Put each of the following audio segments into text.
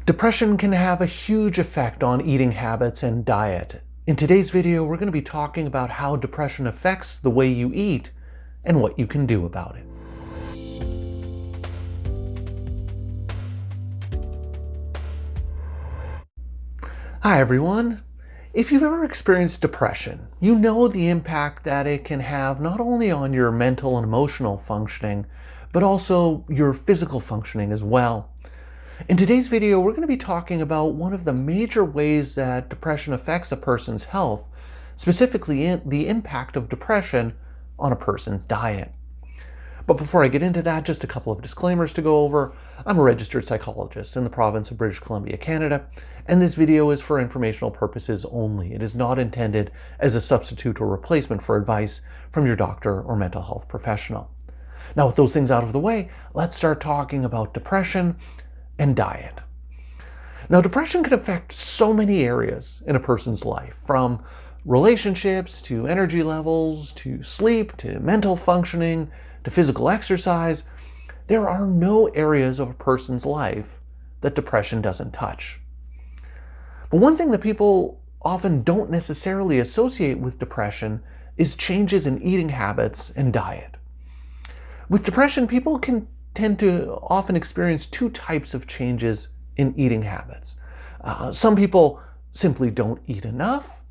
Depression can have a huge effect on eating habits and diet. In today's video, we're going to be talking about how depression affects the way you eat and what you can do about it. Hi everyone. If you've ever experienced depression, you know the impact that it can have not only on your mental and emotional functioning, but also your physical functioning as well. In today's video, we're going to be talking about one of the major ways that depression affects a person's health, specifically the impact of depression on a person's diet. But before I get into that, just a couple of disclaimers to go over. I'm a registered psychologist in the province of British Columbia, Canada, and this video is for informational purposes only. It is not intended as a substitute or replacement for advice from your doctor or mental health professional. Now, with those things out of the way, let's start talking about depression and diet. Now, depression can affect so many areas in a person's life, from relationships to energy levels to sleep to mental functioning to physical exercise. There are no areas of a person's life that depression doesn't touch. But one thing that people often don't necessarily associate with depression is changes in eating habits and diet. With depression, people can tend to often experience two types of changes in eating habits. Some people simply don't eat enough,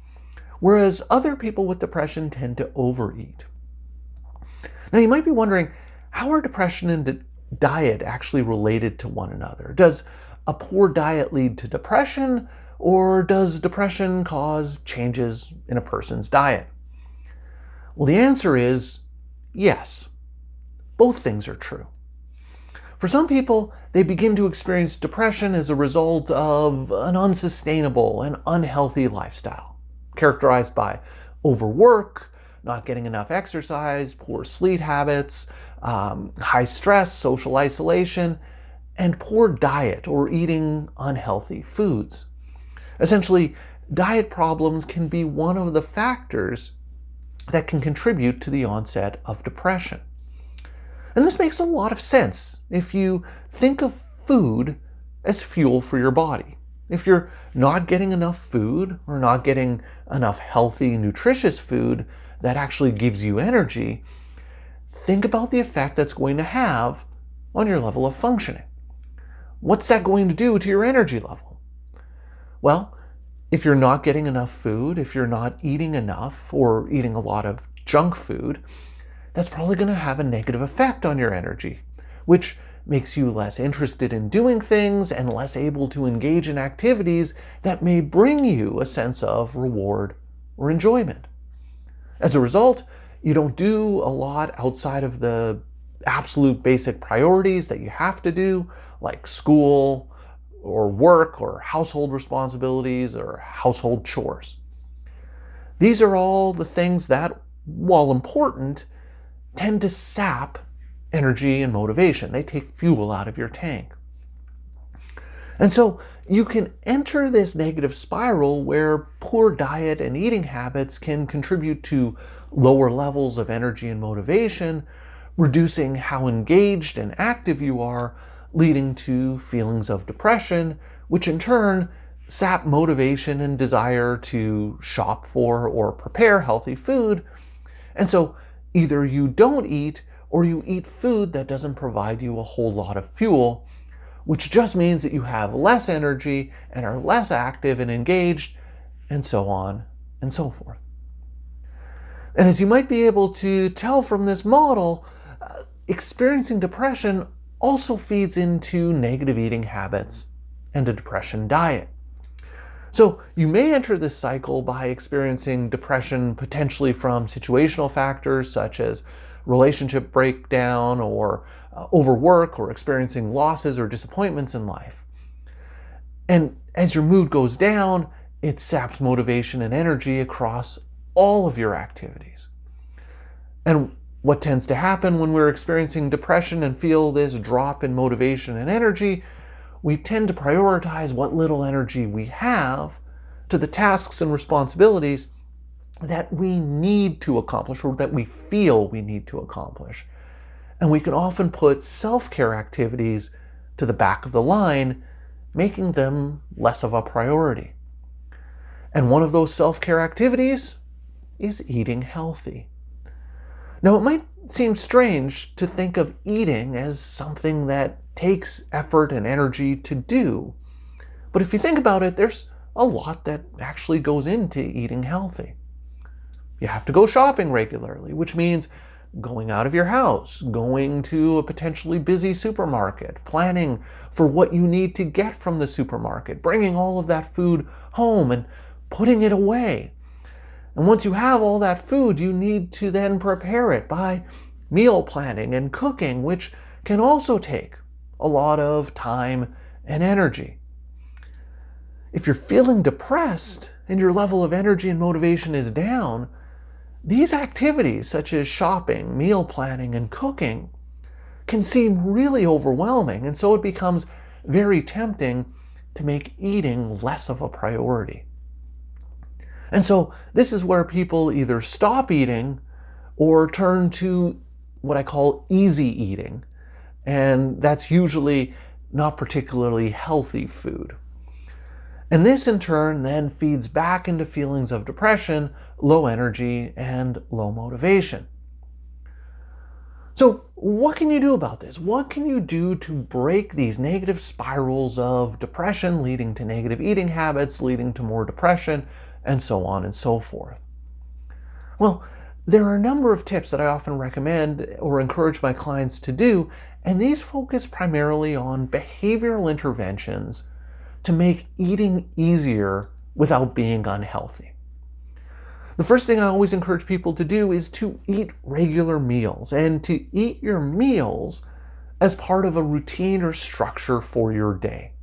whereas other people with depression tend to overeat. Now, you might be wondering, how are depression and diet actually related to one another? Does a poor diet lead to depression, or does depression cause changes in a person's diet? Well, the answer is yes. Both things are true. For some people, they begin to experience depression as a result of an unsustainable and unhealthy lifestyle, characterized by overwork, not getting enough exercise, poor sleep habits, high stress, social isolation, and poor diet or eating unhealthy foods. Essentially, diet problems can be one of the factors that can contribute to the onset of depression. And this makes a lot of sense if you think of food as fuel for your body. If you're not getting enough food or not getting enough healthy, nutritious food that actually gives you energy, think about the effect that's going to have on your level of functioning. What's that going to do to your energy level? Well, if you're not getting enough food, if you're not eating enough or eating a lot of junk food, that's probably going to have a negative effect on your energy, which makes you less interested in doing things and less able to engage in activities that may bring you a sense of reward or enjoyment. As a result, you don't do a lot outside of the absolute basic priorities that you have to do, like school or work or household responsibilities or household chores. These are all the things that, while important, tend to sap energy and motivation. They take fuel out of your tank. And so you can enter this negative spiral where poor diet and eating habits can contribute to lower levels of energy and motivation, reducing how engaged and active you are, leading to feelings of depression, which in turn sap motivation and desire to shop for or prepare healthy food. And so either you don't eat or you eat food that doesn't provide you a whole lot of fuel, which just means that you have less energy and are less active and engaged, and so on and so forth. And as you might be able to tell from this model, experiencing depression also feeds into negative eating habits and a depression diet. So you may enter this cycle by experiencing depression potentially from situational factors such as relationship breakdown or overwork or experiencing losses or disappointments in life. And as your mood goes down, it saps motivation and energy across all of your activities. And what tends to happen when we're experiencing depression and feel this drop in motivation and energy, we tend to prioritize what little energy we have to the tasks and responsibilities that we need to accomplish or that we feel we need to accomplish. And we can often put self-care activities to the back of the line making them less of a priority. And one of those self-care activities is eating healthy. Now, it might seem strange to think of eating as something that takes effort and energy to do, but if you think about it, there's a lot that actually goes into eating healthy. You have to go shopping regularly, which means going out of your house, going to a potentially busy supermarket, planning for what you need to get from the supermarket, bringing all of that food home and putting it away. And once you have all that food, you need to then prepare it by meal planning and cooking, which can also take a lot of time and energy. If you're feeling depressed and your level of energy and motivation is down, these activities such as shopping, meal planning, and cooking can seem really overwhelming, and so it becomes very tempting to make eating less of a priority. And so this is where people either stop eating or turn to what I call easy eating, and that's usually not particularly healthy food. And this in turn then feeds back into feelings of depression, low energy, and low motivation. So what can you do about this? What can you do to break these negative spirals of depression leading to negative eating habits, leading to more depression, and so on and so forth? Well, there are a number of tips that I often recommend or encourage my clients to do, and these focus primarily on behavioral interventions to make eating easier without being unhealthy. The first thing I always encourage people to do is to eat regular meals and to eat your meals as part of a routine or structure for your day.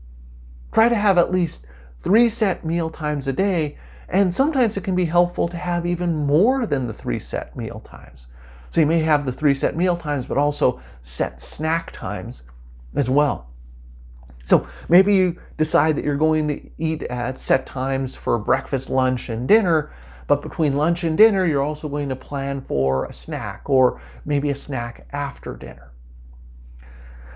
Try to have at least 3 set meal times a day, and sometimes it can be helpful to have even more than the 3 set meal times. So you may have the 3 set meal times, but also set snack times as well. So maybe you decide that you're going to eat at set times for breakfast, lunch, and dinner, but between lunch and dinner, you're also going to plan for a snack or maybe a snack after dinner.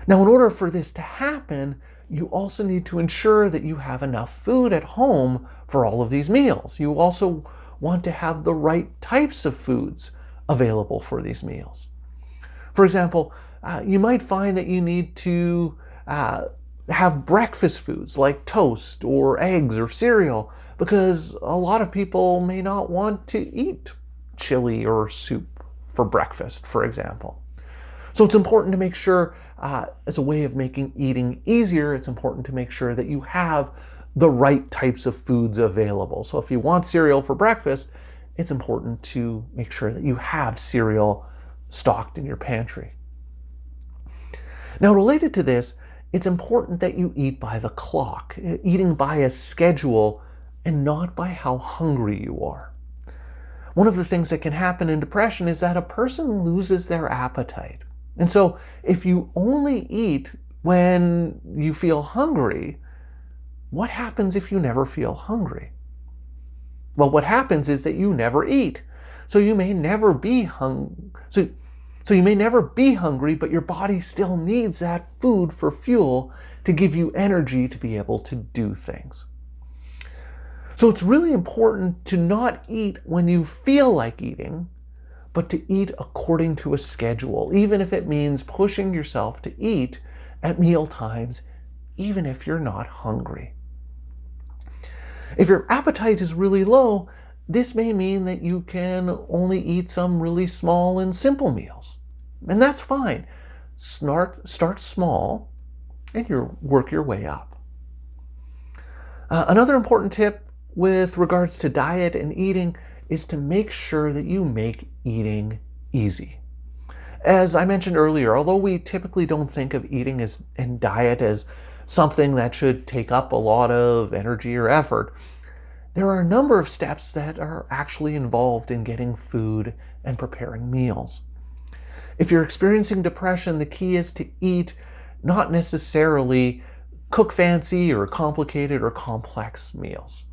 Now, in order for this to happen, you also need to ensure that you have enough food at home for all of these meals. You also want to have the right types of foods available for these meals. For example, you might find that you need to have breakfast foods like toast or eggs or cereal, because a lot of people may not want to eat chili or soup for breakfast, for example. So it's important to make sure, as a way of making eating easier, it's important to make sure that you have the right types of foods available. So if you want cereal for breakfast, it's important to make sure that you have cereal stocked in your pantry. Now, related to this, it's important that you eat by the clock, eating by a schedule and not by how hungry you are. One of the things that can happen in depression is that a person loses their appetite. And so if you only eat when you feel hungry, what happens if you never feel hungry? Well, what happens is that you never eat. So you may never be So you may never be hungry, but your body still needs that food for fuel to give you energy to be able to do things. So it's really important to not eat when you feel like eating, but to eat according to a schedule, even if it means pushing yourself to eat at meal times, even if you're not hungry. If your appetite is really low, this may mean that you can only eat some really small and simple meals. And that's fine. Start small and work your way up. Another important tip with regards to diet and eating is to make sure that you make eating easy. As I mentioned earlier, although we typically don't think of eating and diet as something that should take up a lot of energy or effort, there are a number of steps that are actually involved in getting food and preparing meals. If you're experiencing depression, the key is to eat, not necessarily cook fancy or complicated or complex meals.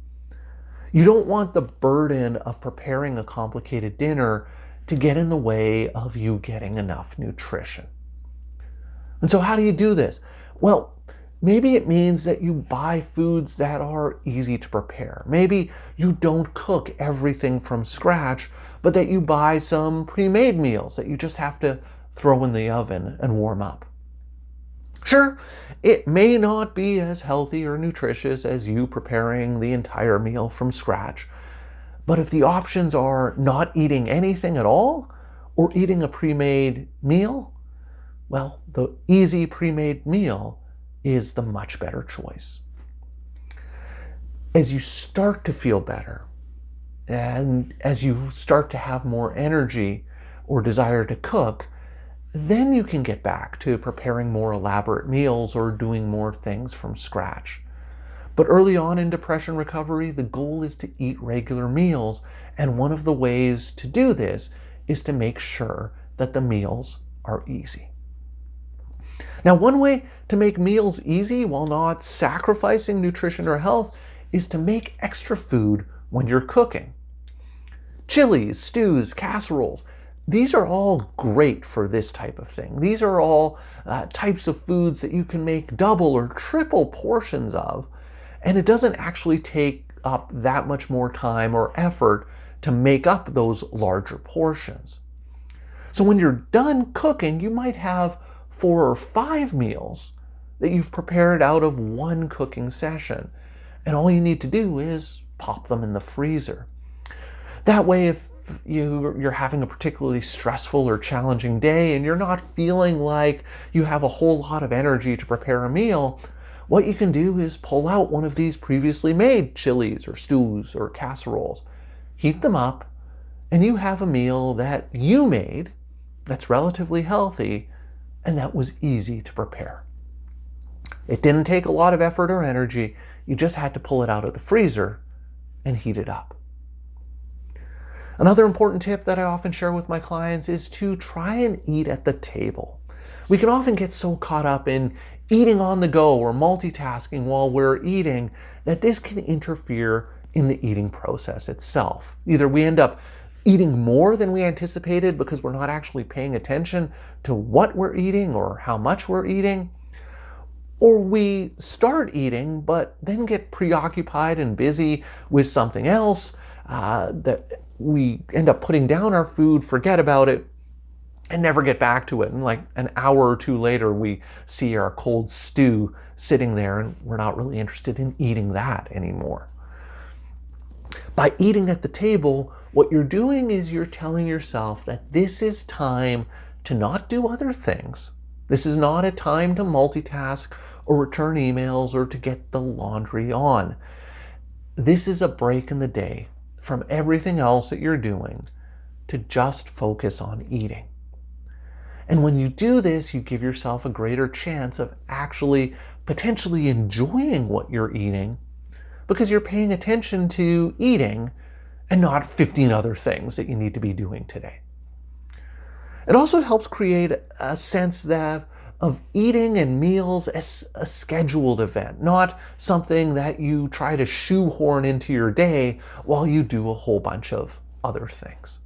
You don't want the burden of preparing a complicated dinner to get in the way of you getting enough nutrition. And so how do you do this? Well, Maybe it means that you buy foods that are easy to prepare. Maybe you don't cook everything from scratch, but that you buy some pre-made meals that you just have to throw in the oven and warm up. Sure, it may not be as healthy or nutritious as you preparing the entire meal from scratch, but if the options are not eating anything at all or eating a pre-made meal, well, the easy pre-made meal is the much better choice. As you start to feel better, and as you start to have more energy or desire to cook, then you can get back to preparing more elaborate meals or doing more things from scratch. But early on in depression recovery, the goal is to eat regular meals, and one of the ways to do this is to make sure that the meals are easy. Now, one way to make meals easy while not sacrificing nutrition or health is to make extra food when you're cooking. Chilies, stews, casseroles, these are all great for this type of thing. These are all types of foods that you can make double or triple portions of, and it doesn't actually take up that much more time or effort to make up those larger portions. So when you're done cooking, you might have 4 or 5 meals that you've prepared out of one cooking session. And all you need to do is pop them in the freezer. That way, if you're having a particularly stressful or challenging day and you're not feeling like you have a whole lot of energy to prepare a meal, what you can do is pull out one of these previously made chilies or stews or casseroles, heat them up, and you have a meal that you made that's relatively healthy and that was easy to prepare. It didn't take a lot of effort or energy. You just had to pull it out of the freezer and heat it up. Another important tip that I often share with my clients is to try and eat at the table. We can often get so caught up in eating on the go or multitasking while we're eating that this can interfere in the eating process itself. Either we end up eating more than we anticipated because we're not actually paying attention to what we're eating or how much we're eating, or we start eating but then get preoccupied and busy with something else that we end up putting down our food, forget about it, and never get back to it. And like an hour or two later, we see our cold stew sitting there and we're not really interested in eating that anymore. By eating at the table, what you're doing is you're telling yourself that this is time to not do other things. This is not a time to multitask or return emails or to get the laundry on. This is a break in the day from everything else that you're doing to just focus on eating. And when you do this, you give yourself a greater chance of actually potentially enjoying what you're eating because you're paying attention to eating and not 15 other things that you need to be doing today. It also helps create a sense of eating and meals as a scheduled event, not something that you try to shoehorn into your day while you do a whole bunch of other things.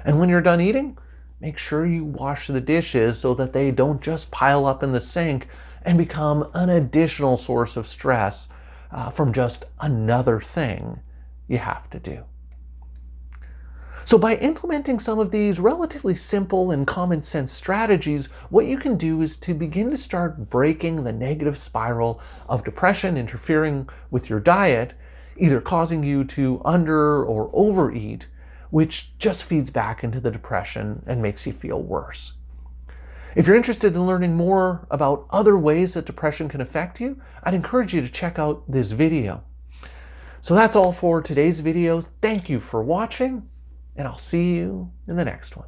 And when you're done eating, make sure you wash the dishes so that they don't just pile up in the sink and become an additional source of stress from just another thing you have to do. So by implementing some of these relatively simple and common sense strategies, what you can do is to begin to start breaking the negative spiral of depression interfering with your diet, either causing you to under or overeat, which just feeds back into the depression and makes you feel worse. If you're interested in learning more about other ways that depression can affect you, I'd encourage you to check out this video. So that's all for today's videos. Thank you for watching, and I'll see you in the next one.